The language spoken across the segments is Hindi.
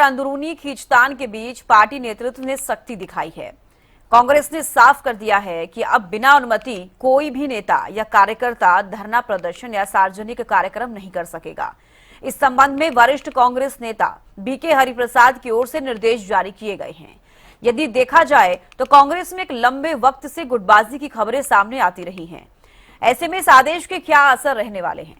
अंदरूनी खींचतान के बीच पार्टी नेतृत्व ने सख्ती दिखाई है। कांग्रेस ने साफ कर दिया है कि अब बिना अनुमति कोई भी नेता या कार्यकर्ता धरना प्रदर्शन या सार्वजनिक कार्यक्रम नहीं कर सकेगा। इस संबंध में वरिष्ठ कांग्रेस नेता बीके हरिप्रसाद की ओर से निर्देश जारी किए गए हैं। यदि देखा जाए तो कांग्रेस में एक लंबे वक्त से गुटबाजी की खबरें सामने आती रही हैं। ऐसे में इस आदेश के क्या असर रहने वाले हैं,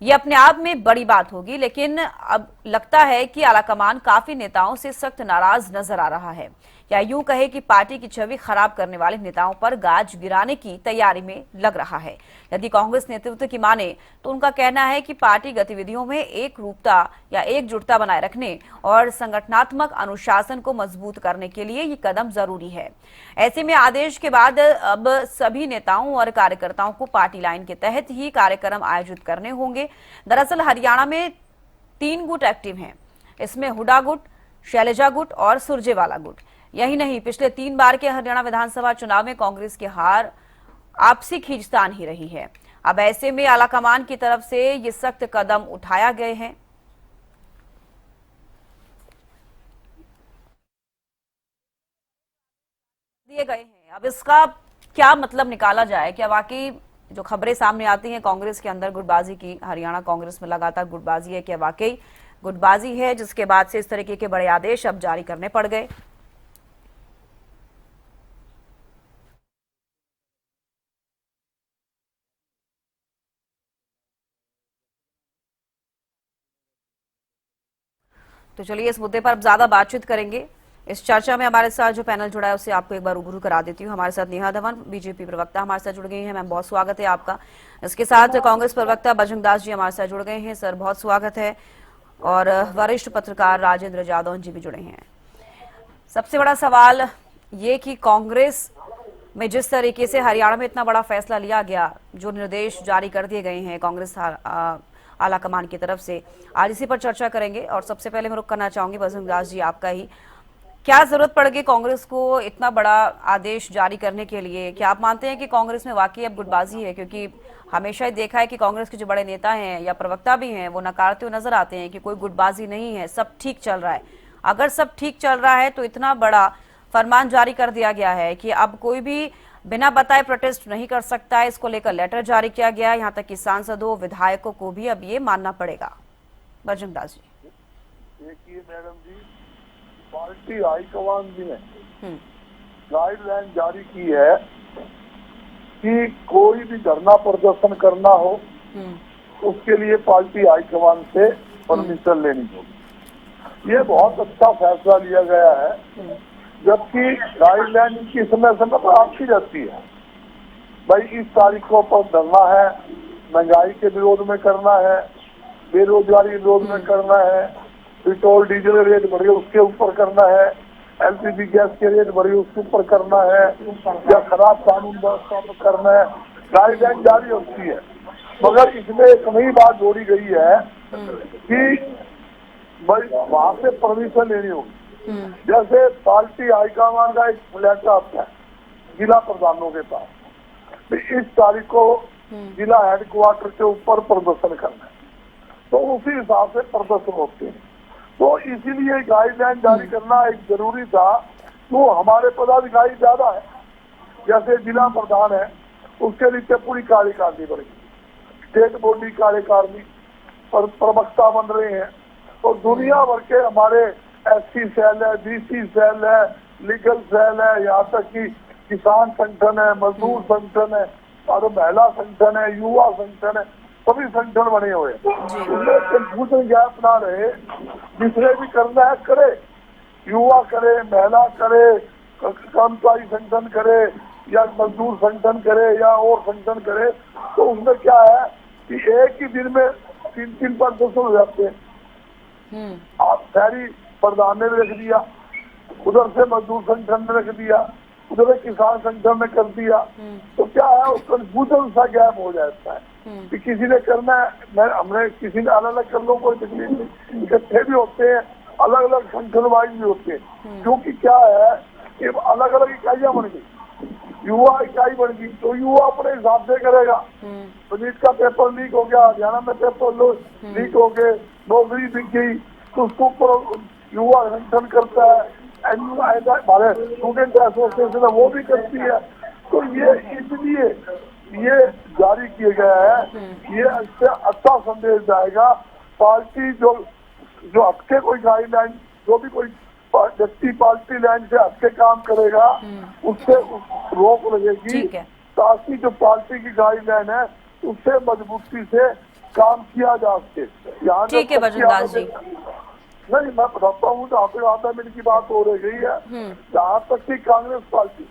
ये अपने आप में बड़ी बात होगी, लेकिन अब लगता है कि आलाकमान काफी नेताओं से सख्त नाराज नजर आ रहा है, या यूं कहे कि पार्टी की छवि खराब करने वाले नेताओं पर गाज गिराने की तैयारी में लग रहा है। यदि कांग्रेस नेतृत्व की माने तो उनका कहना है कि पार्टी गतिविधियों में एक रूपता या एकजुटता बनाए रखने और संगठनात्मक अनुशासन को मजबूत करने के लिए ये कदम जरूरी है। ऐसे में आदेश के बाद अब सभी नेताओं और कार्यकर्ताओं को पार्टी लाइन के तहत ही कार्यक्रम आयोजित करने होंगे। दरअसल हरियाणा में 3 गुट एक्टिव हैं। इसमें हुडा गुट, शैलजा गुट और सुरजेवाला गुट। यही नहीं, पिछले 3 बार के हरियाणा विधानसभा चुनाव में कांग्रेस की हार आपसी खींचतान ही रही है। अब ऐसे में आलाकमान की तरफ से ये सख्त कदम उठाया दिए गए हैं। अब इसका क्या मतलब निकाला जाए? क्या वाकई जो खबरें सामने आती हैं कांग्रेस के अंदर गुटबाजी की, हरियाणा कांग्रेस में लगातार गुटबाजी है, क्या वाकई गुटबाजी है जिसके बाद से इस तरीके के बड़े आदेश अब जारी करने पड़ गए? तो चलिए इस मुद्दे पर अब ज्यादा बातचीत करेंगे। इस चर्चा में हमारे साथ जो पैनल जुड़ा है उससे आपको एक बार रूबरू करा देती हूँ। हमारे साथ नेहा धवन, बीजेपी प्रवक्ता हमारे साथ जुड़ गई हैं। मैम, बहुत स्वागत है आपका। इसके साथ कांग्रेस प्रवक्ता बजरंग दास जी हमारे साथ जुड़ गए हैं। सर, बहुत स्वागत है। और वरिष्ठ पत्रकार राजेंद्र जादौन जी भी जुड़े हैं। सबसे बड़ा सवाल ये कि कांग्रेस में जिस तरीके से हरियाणा में इतना बड़ा फैसला लिया गया, जो निर्देश जारी कर दिए गए हैं कांग्रेस आलाकमान की तरफ से, आज इसी पर चर्चा करेंगे। और सबसे पहले मैं रुक करना चाहूंगी बजरंग दास जी आपका ही, क्या जरूरत पड़ गई कांग्रेस को इतना बड़ा आदेश जारी करने के लिए? क्या आप मानते हैं कि कांग्रेस में वाकई अब गुटबाजी है? क्योंकि हमेशा ही देखा है कि कांग्रेस के जो बड़े नेता हैं या प्रवक्ता भी हैं वो नकारते हुए नजर आते हैं कि कोई गुटबाजी नहीं है, सब ठीक चल रहा है। अगर सब ठीक चल रहा है तो इतना बड़ा फरमान जारी कर दिया गया है कि अब कोई भी बिना बताए प्रोटेस्ट नहीं कर सकता है। इसको लेकर लेटर जारी किया गया है, यहाँ तक कि सांसदों, विधायकों को भी अब ये मानना पड़ेगा। बजरंग दास जी। देखिए मैडम जी, पार्टी हाईकमान ने गाइडलाइन जारी की है कि कोई भी धरना प्रदर्शन करना हो उसके लिए पार्टी हाईकमान से परमिशन लेनी होगी। ये बहुत अच्छा फैसला लिया गया है, जबकि गाइडलाइन की समय समय पर आती रहती है। भाई इस तारीखों पर धरना है, महंगाई के विरोध में करना है, बेरोजगारी विरोध में करना है, पेट्रोल डीजल रेट बढ़े उसके ऊपर करना है, एलपीजी गैस के रेट बढ़े उसके ऊपर करना है, या खराब कानून व्यवस्था पर करना है। गाइडलाइन जारी होती है, मगर इसमें एक नई बात जोड़ी गई है कि भाई वहाँ से परमिशन लेनी होगी। जैसे पार्टी हाईकमान का एक लेटर आता है जिला प्रधानों के पास, इस तारीख को जिला हेडक्वार्टर के ऊपर प्रदर्शन करना है, तो उसी हिसाब से प्रदर्शन होते हैं। तो इसीलिए गाइडलाइन जारी करना एक जरूरी था। तो हमारे पदाधिकारी ज्यादा है, जैसे जिला प्रधान है उसके नीचे पूरी कार्यकारिणी बनेगी, स्टेट बॉडी कार्यकारिणी पर प्रवक्ता बन रहे हैं, तो दुनिया भर के हमारे एससी सेल है, बीसी सेल है, लीगल सेल है, यहाँ तक कि किसान संगठन है, मजदूर संगठन है, और महिला संगठन है, युवा संगठन है, सभी संगठन बने हुए हैं। कंफ्यूजन गैप ना रहे, जिसने भी करना है करे, युवा करे, महिला करे, कर्मचारी संगठन करे, या मजदूर संगठन करे, या और संगठन करे, तो उसमें क्या है कि एक ही दिन में 3-3 प्रदर्शन हो जाते हैं। आप शहरी प्रधान ने रख दिया, उधर से मजदूर संगठन ने रख दिया, उधर किसान संगठन ने कर दिया, तो क्या है कंफ्यूजन सा गैप हो जाता है कि किसी ने करना है, हमने किसी ने अलग अलग कर लो, कोई तकलीफ नहीं। इकट्ठे भी होते हैं, अलग अलग संगठन वाइज भी होते हैं, क्योंकि क्या है कि अलग अलग इकाइयां बन गई, युवा इकाई बन गई, तो युवा अपने हिसाब से करेगा। तो नीट का पेपर लीक हो गया, हरियाणा में पेपर लीक हो गए, नौकरी बिक गई, तो उसको ऊपर युवा संगठन करता है, हमारे स्टूडेंट एसोसिएशन है वो भी करती है। तो ये इसलिए ये जारी किया गया है, ये अच्छा संदेश जाएगा। पार्टी जो हटके कोई गाइडलाइन, जो भी कोई व्यक्ति पार्टी लाइन से हटके काम करेगा उससे रोक लगेगी, ताकि जो पार्टी की गाइडलाइन है उससे मजबूती से काम किया जा सके। यहाँ ठीक है बजरंगदास जी। नहीं, मैं बताता हूँ जहाँ पे आधा मिनट की बात हो रही है, जहाँ तक की कांग्रेस पार्टी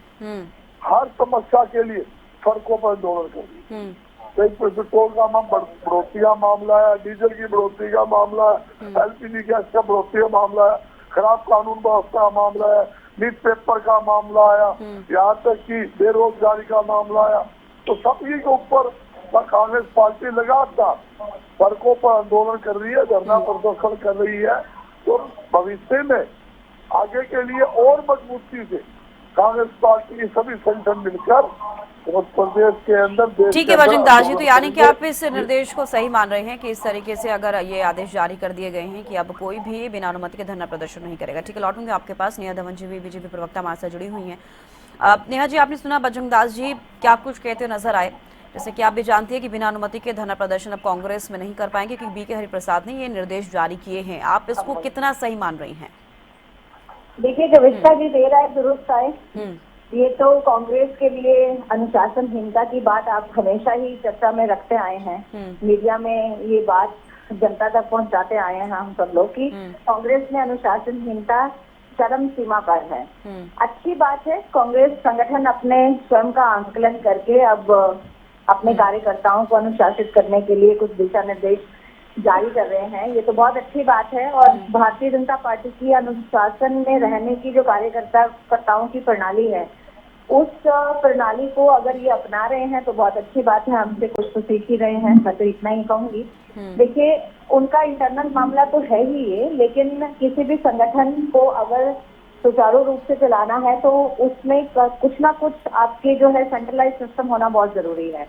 हर समस्या के लिए सड़कों पर आंदोलन कर रही है। पेट्रोल का बढ़ोतरी का मामला है, डीजल की बढ़ोतरी का मामला है, LPG गैस का बढ़ोतरी का मामला है, खराब कानून व्यवस्था का मामला है, न्यूज पेपर का मामला आया, यहाँ तक कि बेरोजगारी का मामला आया। तो सभी के ऊपर कांग्रेस पार्टी लगातार सड़कों पर आंदोलन कर रही है, धरना प्रदर्शन कर रही है। तो भविष्य में आगे के लिए और मजबूती से कांग्रेस पार्टी की सभी संगठन मिलकर प्रदेश के अंदर, ठीक है बजरंगदास जी, तो यानी कि आप इस निर्देश को सही मान रहे हैं कि इस तरीके से अगर ये आदेश जारी कर दिए गए हैं कि अब कोई भी बिना अनुमति के धरना प्रदर्शन नहीं करेगा। ठीक है, लौटूंगे आपके पास। नेहा धवन जी भी बीजेपी प्रवक्ता हमारे साथ जुड़ी हुई हैं। नेहा जी, आपने सुना बजरंगदास जी क्या कुछ कहते हुए नजर आए, जैसे कि आप भी जानती है कि बिना अनुमति के धरना प्रदर्शन अब कांग्रेस में नहीं कर पाएंगे क्योंकि BK हरिप्रसाद ने ये निर्देश जारी किए हैं। आप इसको कितना सही मान रही हैं? देखिए, कविता जी दे रहा है दुरुस्त है। ये तो कांग्रेस के लिए अनुशासनहीनता की बात आप हमेशा ही चर्चा में रखते आए हैं, मीडिया में ये बात जनता तक पहुंचाते आए हैं हम सब लोग कि कांग्रेस में अनुशासनहीनता चरम सीमा पर है। अच्छी बात है, कांग्रेस संगठन अपने स्वयं का आंकलन करके अब अपने कार्यकर्ताओं को अनुशासित करने के लिए कुछ दिशा निर्देश जारी कर रहे हैं। ये तो बहुत अच्छी बात है। और भारतीय जनता पार्टी की अनुशासन में रहने की जो कार्यकर्ताओं की प्रणाली है, उस प्रणाली को अगर ये अपना रहे हैं तो बहुत अच्छी बात है। हमसे कुछ तो सीख ही रहे हैं, मैं तो इतना ही कहूंगी। देखिए, उनका इंटरनल मामला तो है ही ये, लेकिन किसी भी संगठन को अगर सुचारू रूप से चलाना है तो उसमें कुछ ना कुछ आपके जो है सेंट्रलाइज सिस्टम होना बहुत जरूरी है।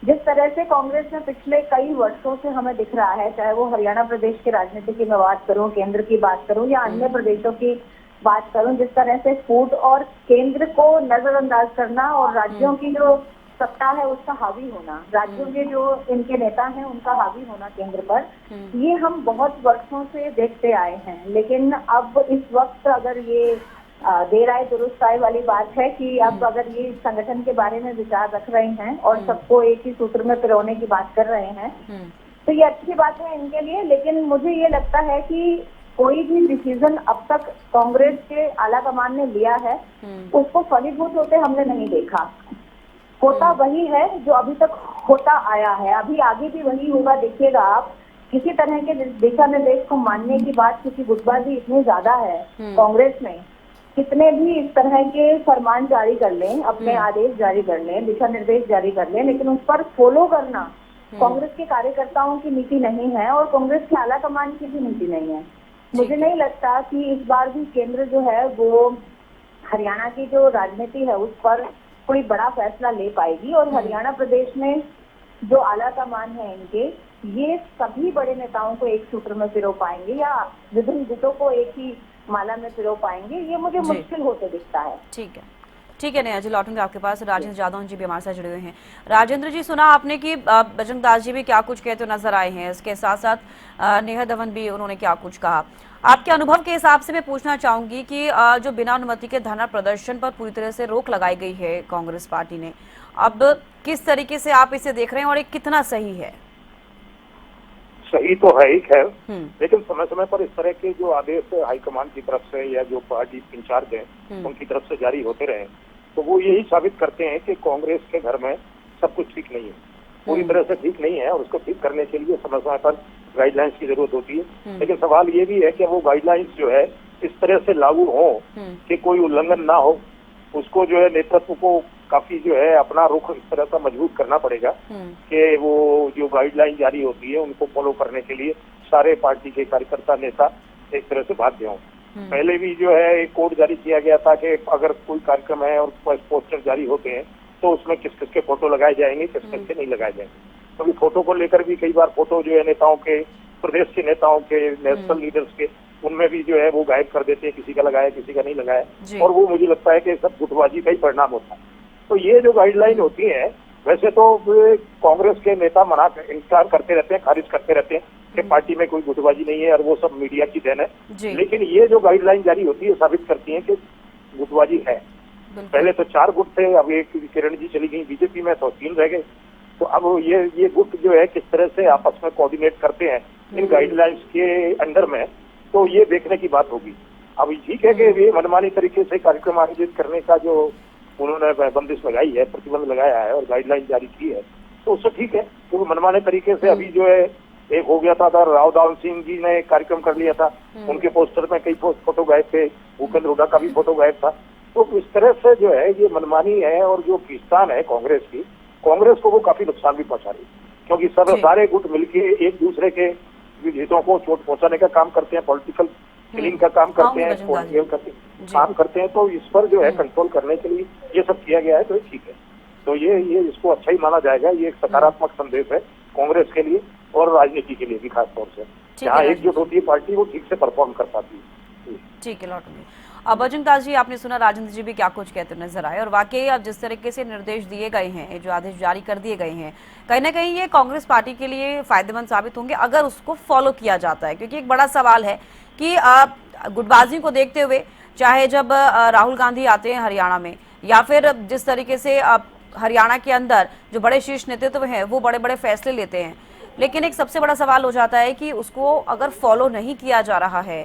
जिस तरह से कांग्रेस में पिछले कई वर्षों से हमें दिख रहा है, चाहे वो हरियाणा प्रदेश की राजनीति की मैं बात करूं, केंद्र की बात करूं या अन्य प्रदेशों की बात करूं, जिस तरह से फूड और केंद्र को नजरअंदाज करना और राज्यों की जो सत्ता है उसका हावी होना, राज्यों के जो इनके नेता हैं उनका हावी होना केंद्र पर, ये हम बहुत वर्षों से देखते आए हैं। लेकिन अब इस वक्त अगर ये देर आए दुरुस्त आए वाली बात है कि अब अगर ये संगठन के बारे में विचार रख रहे हैं और सबको एक ही सूत्र में पिरोने की बात कर रहे हैं, तो ये अच्छी बात है इनके लिए। लेकिन मुझे ये लगता है कि कोई भी डिसीजन अब तक कांग्रेस के आला कमान ने लिया है उसको फलीभूत होते हमने नहीं देखा। होता वही है जो अभी तक होता आया है, अभी आगे भी वही होगा। देखिएगा आप, किसी तरह के दिशा निर्देश को मानने की बात, क्योंकि गुटबाजी इतनी ज्यादा है कांग्रेस में, कितने भी इस तरह के फरमान जारी कर लें, अपने आदेश जारी कर लें, दिशा निर्देश जारी कर लें, लेकिन उस पर फॉलो करना कांग्रेस के कार्यकर्ताओं की नीति नहीं है और कांग्रेस के आला कमान की भी नीति नहीं है। मुझे नहीं लगता कि इस बार भी केंद्र जो है वो हरियाणा की जो राजनीति है उस पर कोई बड़ा फैसला ले पाएगी। और हरियाणा प्रदेश में जो आला कमान है इनके, ये सभी बड़े नेताओं को एक सूत्र में पिरो पाएंगे या विभिन्न गुटों को एक ही माला में पिरो पाएंगे, ये मुझे मुश्किल होते दिखता है। ठीक है नेहा जी, लौटूंगे आपके पास। राजेंद्र जादव जी भी हमारे साथ जुड़े हुए हैं। राजेंद्र जी, सुना आपने कि बजरंगदास जी भी क्या कुछ कहते नजर आए हैं, इसके साथ साथ नेहा धवन भी उन्होंने क्या कुछ कहा। आपके अनुभव के हिसाब से मैं पूछना चाहूंगी कि जो बिना अनुमति के धरना प्रदर्शन पर पूरी तरह से रोक लगाई गई है कांग्रेस पार्टी ने, अब किस तरीके से आप इसे देख रहे हैं और ये कितना सही है? सही तो है ही खैर, लेकिन समय समय पर इस तरह के जो आदेश हाईकमान की तरफ से या जो पार्टी इंचार्ज हैं उनकी तरफ से जारी होते रहे, तो वो यही साबित करते हैं कि कांग्रेस के घर में सब कुछ ठीक नहीं है, पूरी तरह से ठीक नहीं है। और उसको ठीक करने के लिए समय समय पर गाइडलाइंस की जरूरत होती है। लेकिन सवाल ये भी है कि वो गाइडलाइंस जो है इस तरह से लागू हो कि कोई उल्लंघन ना हो। उसको जो है नेतृत्व को काफी जो है अपना रुख इस तरह का मजबूत करना पड़ेगा कि वो जो गाइडलाइन जारी होती है उनको फॉलो करने के लिए सारे पार्टी के कार्यकर्ता नेता एक तरह से बाध्य हों। पहले भी जो है एक कोड जारी किया गया था कि अगर कोई कार्यक्रम है और पोस्टर जारी होते हैं तो उसमें किस किस के फोटो लगाए जाएंगे, किस किस के नहीं लगाए जाएंगे। तो फोटो को लेकर भी कई बार फोटो जो है नेताओं के, प्रदेश के नेताओं के, नेशनल लीडर्स के उनमें भी जो है वो गायब कर देते हैं, किसी का लगाया किसी का नहीं जी। लगाया, और वो मुझे लगता है कि सब गुटबाजी का ही परिणाम होता है। तो ये जो गाइडलाइन होती है, वैसे तो कांग्रेस के नेता इनकार करते रहते हैं, खारिज करते रहते हैं कि पार्टी में कोई गुटबाजी नहीं है और वो सब मीडिया की देन है, लेकिन ये जो गाइडलाइन जारी होती है साबित करती है कि गुटबाजी है। पहले तो 4 गुट थे, अब एक किरण जी चली गई बीजेपी में तो 3 रह गए। तो अब ये गुट जो है किस तरह से आपस में कोऑर्डिनेट करते हैं इन गाइडलाइंस के अंडर में, तो ये देखने की बात होगी। अब ठीक है कि ये मनमानी तरीके से कार्यक्रम आयोजित करने का जो उन्होंने बंदिश लगाई है, प्रतिबंध लगाया है और गाइडलाइन जारी की है, तो उससे ठीक है, क्योंकि मनमाने तरीके से अभी जो है एक हो गया था राव दावन सिंह जी ने कार्यक्रम कर लिया था, उनके पोस्टर में कई फोटो गायब थे, भूपेंद्र हुड्डा का भी फोटो गायब था। तो इस तरह से जो है ये मनमानी है और जो खींचतान है कांग्रेस को वो काफी नुकसान भी पहुंचा रही है, क्योंकि सारे गुट मिलके एक दूसरे के हितों को चोट पहुंचाने का काम करते हैं, पॉलिटिकल किलिंग का काम करते हैं, काम करते हैं। तो इस पर जो है कंट्रोल करने के लिए ये सब किया गया है, तो ठीक है। तो ये इसको अच्छा ही माना जाएगा। ये एक सकारात्मक संदेश है कांग्रेस के लिए और राजनीति के लिए भी, खास तौर से जहाँ एकजुट होती है पार्टी वो ठीक से परफॉर्म कर पाती है। ठीक है, लौटूंगी। अब बजरंग दास जी, आपने सुना राजेंद्र जी भी क्या कुछ कहते नजर आए, और वाकई अब जिस तरीके से निर्देश दिए गए हैं, जो आदेश जारी कर दिए गए हैं, कहीं ना कहीं ये कांग्रेस पार्टी के लिए फायदेमंद साबित होंगे अगर उसको फॉलो किया जाता है। क्योंकि एक बड़ा सवाल है कि गुटबाजी को देखते हुए, चाहे जब राहुल गांधी आते हैं हरियाणा में, या फिर जिस तरीके से हरियाणा के अंदर जो बड़े शीर्ष नेतृत्व हैं वो बड़े बड़े फैसले लेते हैं, लेकिन एक सबसे बड़ा सवाल हो जाता है कि उसको अगर फॉलो नहीं किया जा रहा है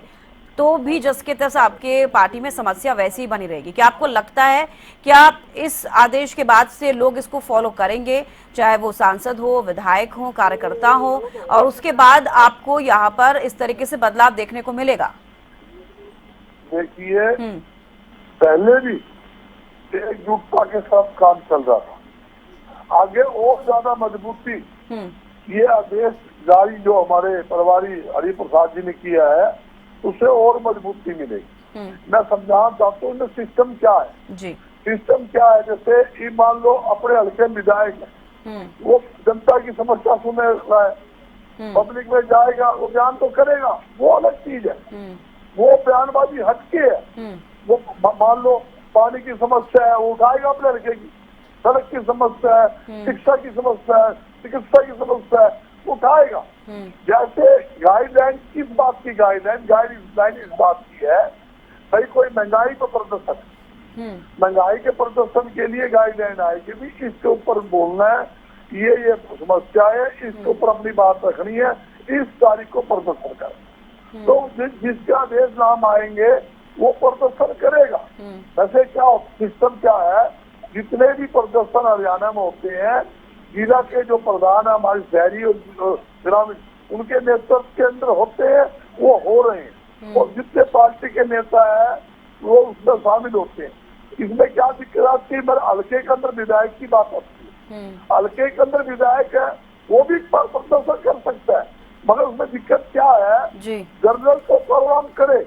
तो भी जस के तस आपके पार्टी में समस्या वैसी ही बनी रहेगी। क्या आपको लगता है कि आप इस आदेश के बाद से लोग इसको फॉलो करेंगे, चाहे वो सांसद हो, विधायक हो, कार्यकर्ता हो, और उसके बाद आपको यहाँ पर इस तरीके से बदलाव देखने को मिलेगा? देखिए, पहले भी एकजुटता के साथ काम चल रहा था, आगे और ज्यादा मजबूती ये आदेश जारी जो हमारे प्रभारी हरिप्रसाद जी ने किया है उससे और मजबूती मिलेगी। मैं समझाना चाहता हूँ इनमें सिस्टम क्या है जी। सिस्टम क्या है, जैसे ये मान लो अपने हल्के विधायक है, वो जनता की समस्या सुने रहा है, पब्लिक में जाएगा, वो बयान तो करेगा, वो अलग चीज है, वो बयानबाजी हटके है। वो मान लो पानी की समस्या है, वो उठाएगा अपने हल्के की, सड़क की समस्या है, शिक्षा की समस्या है, चिकित्सा की समस्या है, उठाएगा। जैसे गाइडलाइन किस बात की गाइडलाइन इस बात की है, भाई कोई महंगाई पर प्रदर्शन, महंगाई के प्रदर्शन के लिए गाइडलाइन आएगी भी इसके ऊपर बोलना है, ये समस्या है, इसके ऊपर अपनी बात रखनी है, इस तारीख को प्रदर्शन कर। तो जिसके आदेश नाम आएंगे वो प्रदर्शन करेगा। वैसे क्या सिस्टम क्या है, जितने भी प्रदर्शन हरियाणा में होते हैं, जिला के जो प्रधान है हमारे शहरी और ग्रामीण, उनके नेतृत्व के अंदर होते हैं, वो हो रहे हैं, और जितने पार्टी के नेता है वो उसमें शामिल होते हैं। इसमें क्या दिक्कत आती है, मेरे हल्के के अंदर विधायक की बात आती है, हल्के के अंदर विधायक है वो भी प्रदर्शन कर सकता है, मगर उसमें दिक्कत क्या है, जनरल तो प्रोग्राम करे,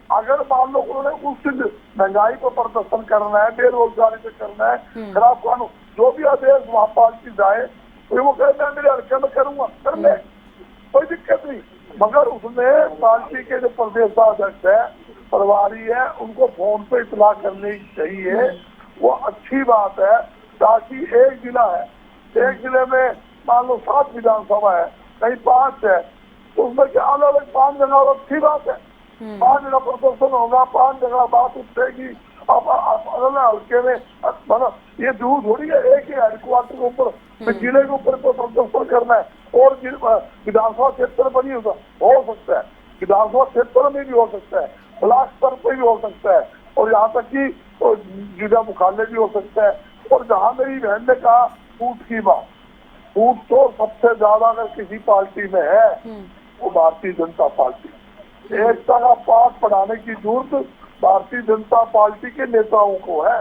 अगर मान लो उन्होंने उस दिन महंगाई पर प्रदर्शन करना है, बेरोजगारी पे करना है, खराब कानून, जो भी आदेश वहाँ पार्टी जाए तो वो कहे मैं मेरे हल्के में करूंगा, कर ले, कोई दिक्कत नहीं। मगर उसमें पार्टी के जो प्रदेशाध्यक्ष है, प्रभारी है, उनको फोन पे इतला करनी चाहिए, वो अच्छी बात है, ताकि एक जिला है, एक जिले में मान लो 7 विधानसभा है, कहीं 5 है, तो उसमें क्या अलग अलग 5 जगह अच्छी बात है, 5 जगह प्रदर्शन होगा, 5 जगह बात उठेगी। अब हल्के में मतलब ये दूर थोड़ी है, एक ही हेडक्वार्टर के ऊपर जिले के ऊपर प्रदर्शन करना है, और विधानसभा क्षेत्र पर नहीं हो सकता है, विधानसभा क्षेत्र में भी हो सकता है, ब्लॉक स्तर पर भी हो सकता है, और यहाँ तक कि जिला मुख्यालय भी हो सकता है। और जहाँ मेरी बहन ने कहा फूट की बात, फूट तो सबसे ज्यादा अगर किसी पार्टी में है वो भारतीय जनता पार्टी। एकता का पाठ पढ़ाने की जरूरत भारतीय जनता पार्टी के नेताओं को है।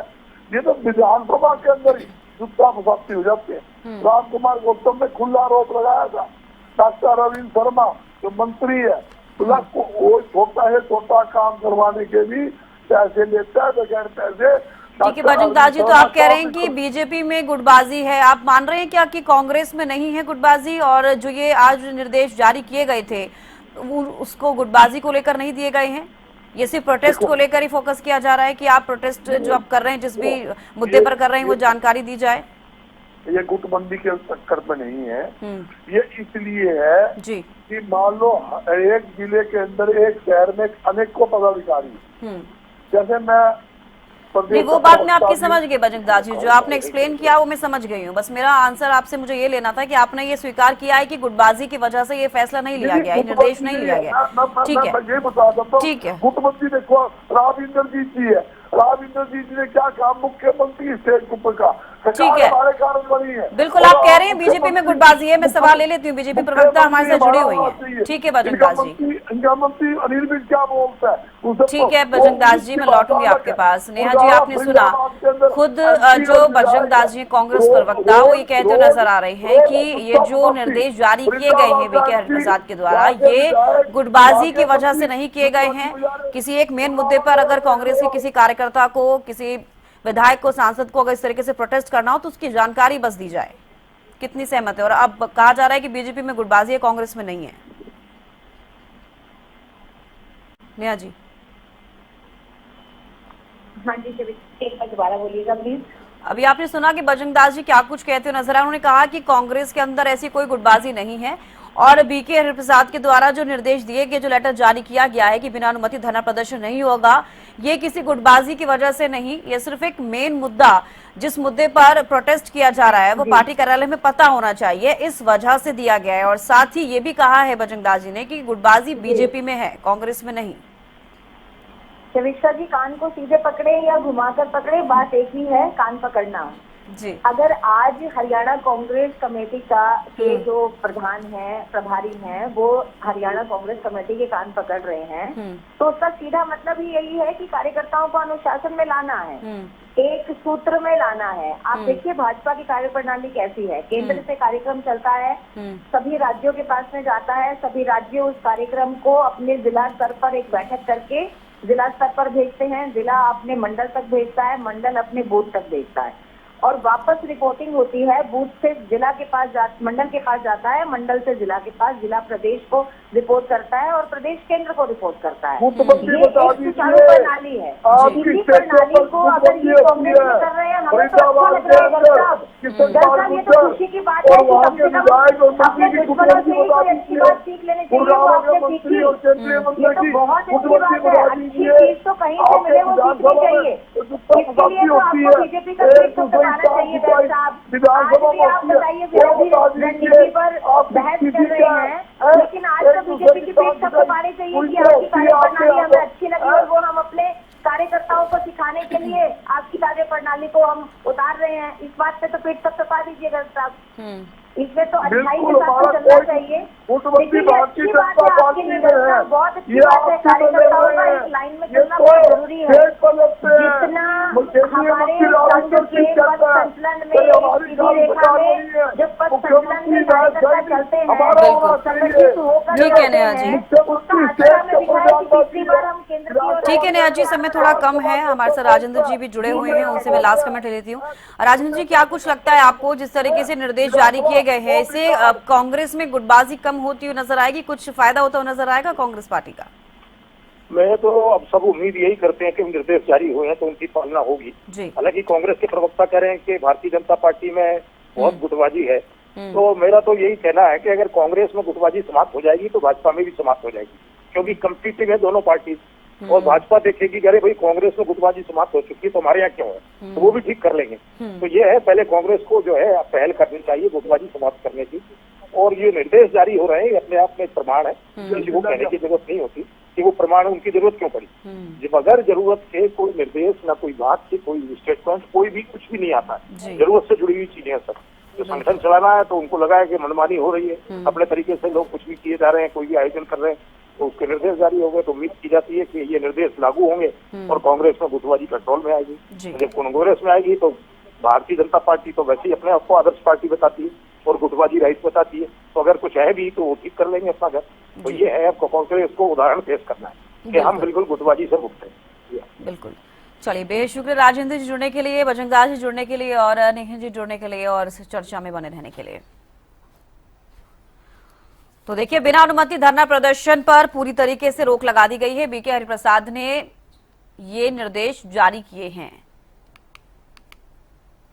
ये तो विधानसभा के अंदर ही जुत्ता फसाती हो जाती है। राम कुमार गौतम ने खुला आरोप लगाया था, डॉक्टर अरविंद शर्मा जो मंत्री है, वो छोटा काम करवाने के भी पैसे लेता है, बगैर पैसे। ठीक है बजरंग दास जी, तो आप कह रहे हैं कि बीजेपी में गुटबाजी है, आप मान रहे हैं क्या कि कांग्रेस में नहीं है गुटबाजी? और जो ये आज निर्देश जारी किए गए थे उसको गुटबाजी को लेकर नहीं दिए गए हैं? ये सिर्फ प्रोटेस्ट को लेकर ही फोकस किया जा रहा है कि आप प्रोटेस्ट जो आप कर रहे हैं, जिस भी मुद्दे पर कर रहे हैं, वो जानकारी दी जाए? ये गुटबंदी के चक्कर में नहीं है, ये इसलिए है जी कि मान लो एक जिले के अंदर, एक शहर में अनेकों पदाधिकारी, जैसे मैं नहीं, वो बात मैं आपकी समझ गई बजरंग दास जी, जो आपने एक्सप्लेन किया वो मैं समझ गई हूँ। बस मेरा आंसर आपसे मुझे ये लेना था कि आपने ये स्वीकार किया है कि गुटबाजी की वजह से ये फैसला नहीं लिया गया, निर्देश नहीं लिया गया। ठीक है, ये बता देता हूँ, ठीक है। गुटबंदी देखो, राव इंद्रजीत जी है, राव इंद्रजीत जी ने क्या कहा, मुख्यमंत्री स्टेट ग्रुप का, ठीक है, हमारे कारण बनी है। बिल्कुल आप कह रहे हैं बीजेपी में गुटबाजी है, मैं सवाल ले लेती हूँ, बीजेपी प्रवक्ता हमारे साथ जुड़ी हुई है। ठीक है बजरंग दास जी, इनका मंत्री अनिल विज क्या बोलता है? ठीक है बजरंग दास जी, मैं लौटूंगी आपके पास। नेहा जी, आपने सुना खुद जो बजरंग दास जी कांग्रेस प्रवक्ता, वो ये कहते नजर आ रहे हैं कि ये जो निर्देश जारी किए गए हैं वीके हरिप्रसाद के द्वारा, ये गुटबाजी की वजह से नहीं किए गए हैं। किसी एक मेन मुद्दे पर अगर कांग्रेस के किसी कार्यकर्ता को, किसी विधायक को, सांसद को अगर इस तरीके से प्रोटेस्ट करना हो तो उसकी जानकारी बस दी जाए। कितनी सहमत है? और अब कहा जा रहा है कि बीजेपी में गुटबाजी है, कांग्रेस में नहीं है। नेहा जी। हाँ जी, एक बार दोबारा बोलिएगा प्लीज। अभी आपने सुना कि बजरंग दास जी क्या कुछ कहते हुए नजर आए। उन्होंने कहा कि कांग्रेस के अंदर ऐसी कोई गुटबाजी नहीं है और बीके हरिप्रसाद के द्वारा जो निर्देश दिए गए, जो लेटर जारी किया गया है कि बिना अनुमति धरना प्रदर्शन नहीं होगा, ये किसी गुटबाजी की वजह से नहीं, ये सिर्फ एक मेन मुद्दा, जिस मुद्दे पर प्रोटेस्ट किया जा रहा है वो पार्टी कार्यालय में पता होना चाहिए, इस वजह से दिया गया है। और साथ ही ये भी कहा है बजरंग दास जी ने कि गुटबाजी बीजेपी में है, कांग्रेस में नहीं। समीक्षा जी, कान को सीधे पकड़े या घुमाकर पकड़े, बात एक ही है, कान पकड़ना जी। अगर आज हरियाणा कांग्रेस कमेटी का के जो प्रधान है, प्रभारी हैं, वो हरियाणा कांग्रेस कमेटी के कान पकड़ रहे हैं, तो उसका सीधा मतलब ही यही है कि कार्यकर्ताओं को अनुशासन में लाना है, एक सूत्र में लाना है। आप देखिए भाजपा की कार्यप्रणाली कैसी है, केंद्र से कार्यक्रम चलता है, सभी राज्यों के पास में जाता है, सभी राज्य उस कार्यक्रम को अपने जिला स्तर पर एक बैठक करके जिला स्तर पर भेजते हैं, जिला अपने मंडल तक भेजता है, मंडल अपने बूथ तक भेजता है, और वापस रिपोर्टिंग होती है, बूथ से जिला के पास मंडल के पास जाता है, मंडल से जिला के पास, जिला प्रदेश को रिपोर्ट करता है और प्रदेश केंद्र को रिपोर्ट करता है। ये एक सुचारू प्रणाली है। इसी प्रणाली को अगर ये कांग्रेस में कर रहे हैं, हमें तो अच्छा लग रहा है। दरअसल ये तो खुशी की बात है कि कम से कम अपने दुश्मनों से ही कोई अच्छी बात सीख लेनी चाहिए, वो आपने सीखी। ये तो बहुत अच्छी बात है, अच्छी चीज तो कहीं से मिले वो सीखनी चाहिए। इसके लिए तो आपको बीजेपी का चाहिए। आप बताइए, विरोधी रणनीति पर बहस कर रहे हैं, लेकिन आज तो बीजेपी की पीठ सबको पानी चाहिए कि आपकी कार्यप्रणाली हमें अच्छी लगी और वो हम अपने कार्यकर्ताओं को सिखाने के लिए आपकी कार्यप्रणाली को हम उतार रहे हैं। इस बात पे तो पीठ सब पा दीजिएगा साहब, इसमें तो अच्छाई के साथ चलना चाहिए। अच्छी बात है आपकी निर्देशना, बहुत अच्छी बात है। कार्यकर्ताओं का एक लाइन में चलना बहुत जरूरी है। जितना हमारे संघ के पद संचलन में, सीधी रेखा में जब पद संचलन में कार्यकर्ता चलते हैं, संगठित होकर ठीक है नेहा जी, उसका असर हमें दिखा है कि पिछली बार हम केंद्र की ओर। ठीक है नेहा जी, समय थोड़ा कम है, हमारे साथ राजेंद्र जी भी जुड़े हुए हैं, उनसे मैं लास्ट कमेंट ले लेती हूँ। राजेंद्र जी, क्या कुछ लगता है आपको, जिस तरीके से निर्देश जारी किए गए हैं, इससे कांग्रेस में गुटबाजी कम होती हुई नजर आएगी, कुछ फायदा होता हुआ नजर आएगा कांग्रेस पार्टी का? मैं तो अब सब उम्मीद यही करते हैं कि निर्देश जारी हुए हैं तो उनकी पालना होगी। हालांकि कांग्रेस के प्रवक्ता कह रहे हैं कि भारतीय जनता पार्टी में बहुत गुटबाजी है, तो मेरा तो यही कहना है कि अगर कांग्रेस में गुटबाजी समाप्त हो जाएगी तो भाजपा में भी समाप्त हो जाएगी, क्योंकि कम्पिटिटिव है दोनों पार्टी। और भाजपा देखेगी कि अरे भाई कांग्रेस में गुटबाजी समाप्त हो चुकी है तो हमारे यहाँ क्यों है, तो वो भी ठीक कर लेंगे। तो ये है, पहले कांग्रेस को जो है पहल करनी चाहिए गुटबाजी समाप्त करने की। और ये निर्देश जारी हो रहे हैं अपने आप में प्रमाण है, किसी को कहने की जरूरत नहीं होती कि वो प्रमाण उनकी जरूरत क्यों पड़ी। जब अगर जरूरत के कोई निर्देश, ना कोई बात की, कोई स्टेटमेंट, कोई भी कुछ भी नहीं आता, जरूरत से जुड़ी हुई चीजें हैं सब। जो संगठन चलाना है तो उनको लगा है कि मनमानी हो रही है, अपने तरीके से लोग कुछ भी किए जा रहे हैं, कोई भी आयोजन कर रहे हैं, तो उसके निर्देश जारी हो गए तो उम्मीद की जाती है कि ये निर्देश लागू होंगे और कांग्रेस में गुटबाजी कंट्रोल में आएगी। जब कांग्रेस में आएगी तो भारतीय जनता पार्टी तो वैसे ही अपने आप को आदर्श पार्टी बताती है और गुटबाजी राइट बताती है, तो अगर कुछ है भी तो वो ठीक कर लेंगे अपना घर। तो ये है, आपको कांग्रेस को उदाहरण पेश करना है कि हम बिल्कुल गुटबाजी से मुक्त हैं। बिल्कुल। चलिए, बेहद शुक्रिया राजेंद्र जी जुड़ने के लिए, बजरंग दास जी जुड़ने के लिए और नेहा जी जुड़ने के लिए और चर्चा में बने रहने के लिए। तो देखिए, बिना अनुमति धरना प्रदर्शन पर पूरी तरीके से रोक लगा दी गई है। बीके हरिप्रसाद ने ये निर्देश जारी किए हैं।